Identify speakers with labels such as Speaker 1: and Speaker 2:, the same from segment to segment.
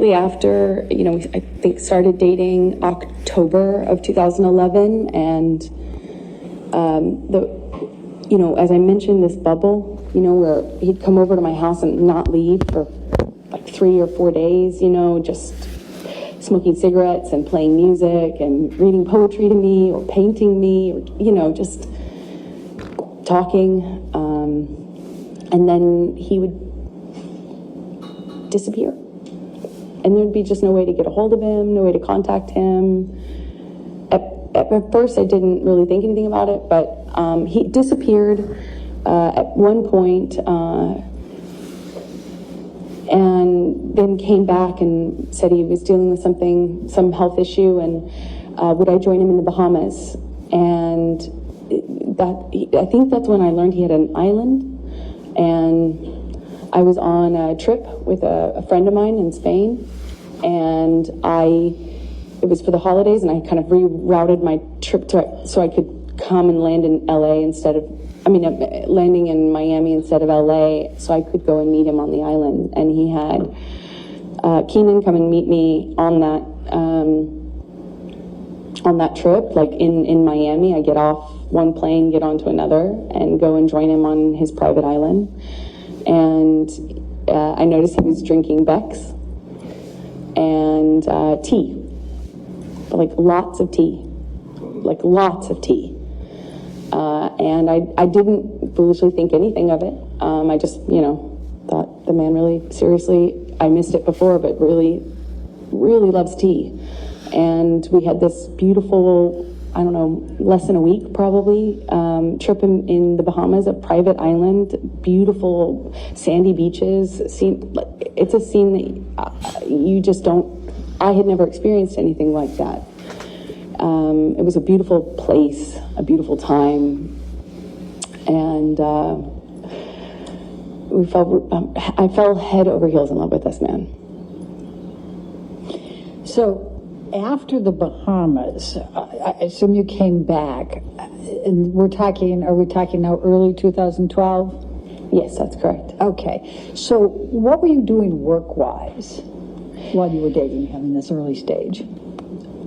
Speaker 1: After, I think started dating October of 2011, and as I mentioned, this bubble, where he'd come over to my house and not leave for like 3 or 4 days, just smoking cigarettes and playing music and reading poetry to me or painting me, or, just talking. And then he would disappear. And there'd be just no way to get a hold of him, no way to contact him. At first, I didn't really think anything about it, but he disappeared at one point, and then came back and said he was dealing with some health issue, and would I join him in the Bahamas? And I think that's when I learned he had an island, and I was on a trip with a friend of mine in Spain, and it was for the holidays, and I kind of rerouted my trip so I could come and land in LA landing in Miami instead of LA, so I could go and meet him on the island. And he had Keenan come and meet me on that trip, like in Miami. I get off one plane, get onto another, and go and join him on his private island. And I noticed he was drinking Beck's and tea, like lots of tea. And I didn't foolishly think anything of it. I just, thought the man really, seriously, I missed it before, but really, really loves tea. And we had this beautiful, less than a week probably, trip in the Bahamas, a private island, beautiful sandy beaches. It's a scene that you just I had never experienced anything like that. It was a beautiful place, a beautiful time, and I fell head over heels in love with this man.
Speaker 2: So, after the Bahamas, I assume you came back, and are we talking now early 2012?
Speaker 1: Yes, that's correct.
Speaker 2: Okay. So, what were you doing work-wise while you were dating him in this early stage?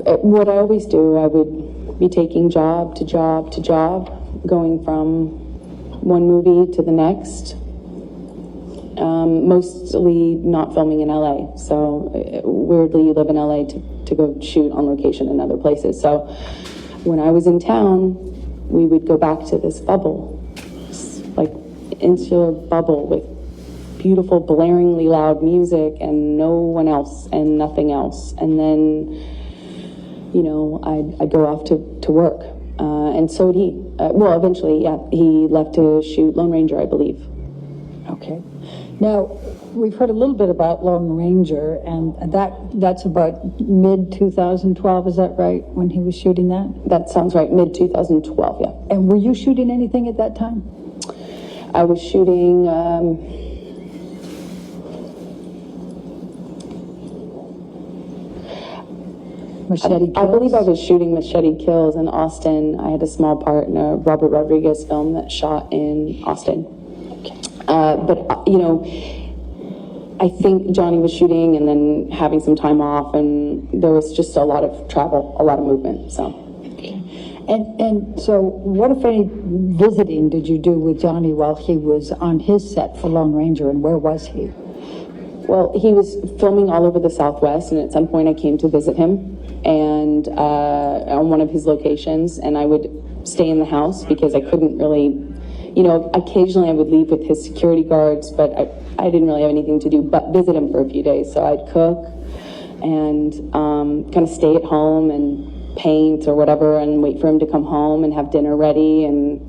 Speaker 1: What I always do, I would be taking job to job to job, going from one movie to the next, mostly not filming in LA. So weirdly, you live in LA to go shoot on location in other places. So when I was in town, we would go back to this bubble, like insular bubble with beautiful, blaringly loud music and no one else and nothing else. And then I'd go off to work. And so would he. Eventually, yeah, he left to shoot Lone Ranger, I believe.
Speaker 2: Okay. Now, we've heard a little bit about Lone Ranger, and that's about mid-2012, is that right, when he was shooting that?
Speaker 1: That sounds right, mid-2012, yeah.
Speaker 2: And were you shooting anything at that time?
Speaker 1: I was shooting...
Speaker 2: Machete Kills?
Speaker 1: I believe I was shooting Machete Kills in Austin. I had a small part in a Robert Rodriguez film that shot in Austin.
Speaker 2: Okay.
Speaker 1: I think Johnny was shooting and then having some time off, and there was just a lot of travel, a lot of movement, so.
Speaker 2: Okay. And so what, if any, visiting did you do with Johnny while he was on his set for Lone Ranger, and where was he?
Speaker 1: Well, he was filming all over the Southwest, and at some point I came to visit him and on one of his locations, and I would stay in the house because I couldn't really, occasionally I would leave with his security guards, but I didn't really have anything to do but visit him for a few days. So I'd cook and kind of stay at home and paint or whatever and wait for him to come home and have dinner ready. And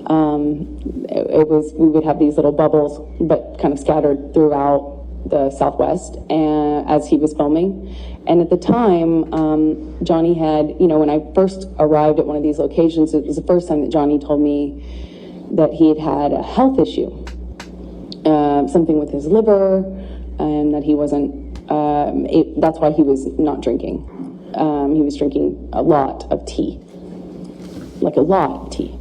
Speaker 1: we would have these little bubbles, but kind of scattered throughout the Southwest as he was filming. And at the time, Johnny had, when I first arrived at one of these locations, it was the first time that Johnny told me that he had a health issue, something with his liver, and that he wasn't, that's why he was not drinking. He was drinking a lot of tea, like a lot of tea.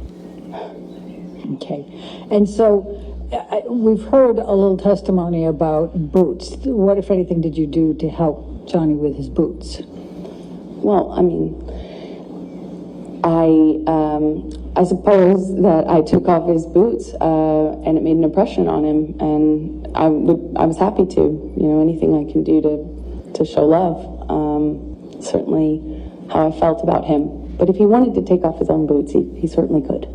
Speaker 2: Okay. And so we've heard a little testimony about boots. What, if anything, did you do to help Johnny with his boots?
Speaker 1: Well, I mean, I suppose that I took off his boots, and it made an impression on him, and I was happy to, you know, anything I can do to show love, certainly how I felt about him. But if he wanted to take off his own boots, he certainly could.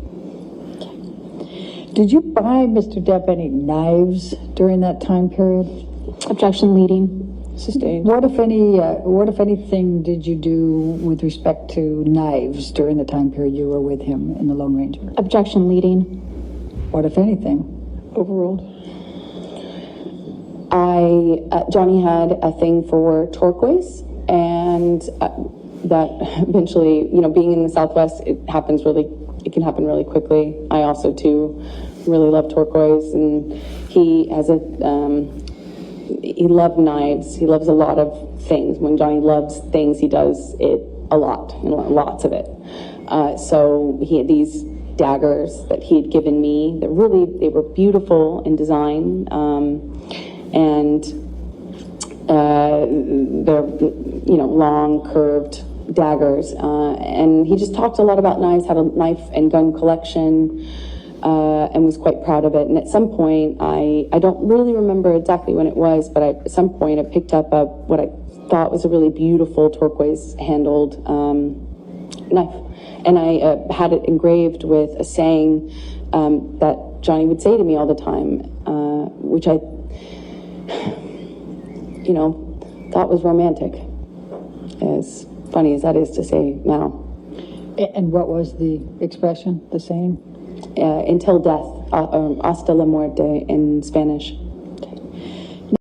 Speaker 2: Did you buy Mr. Depp any knives during that time period?
Speaker 3: Objection leading.
Speaker 2: Sustained. What if anything did you do with respect to knives during the time period you were with him in the Lone Ranger?
Speaker 3: Objection leading.
Speaker 2: What if anything?
Speaker 4: Overruled.
Speaker 1: Johnny had a thing for turquoise, and that eventually, you know, being in the Southwest, it can happen really quickly. I also too really love turquoise, and he loved knives. He loves a lot of things. When Johnny loves things, he does it a lot, and lots of it. So he had these daggers that he had given me that they were beautiful in design, and they're, you know, long, curved daggers. And he just talked a lot about knives, had a knife and gun collection, and was quite proud of it. And at some point, I don't really remember exactly when it was, but at some point I picked up what I thought was a really beautiful turquoise handled knife. And I had it engraved with a saying that Johnny would say to me all the time, which I, you know, thought was romantic, as funny as that is to say now.
Speaker 2: And what was the expression, the saying?
Speaker 1: Until death, hasta la muerte in Spanish.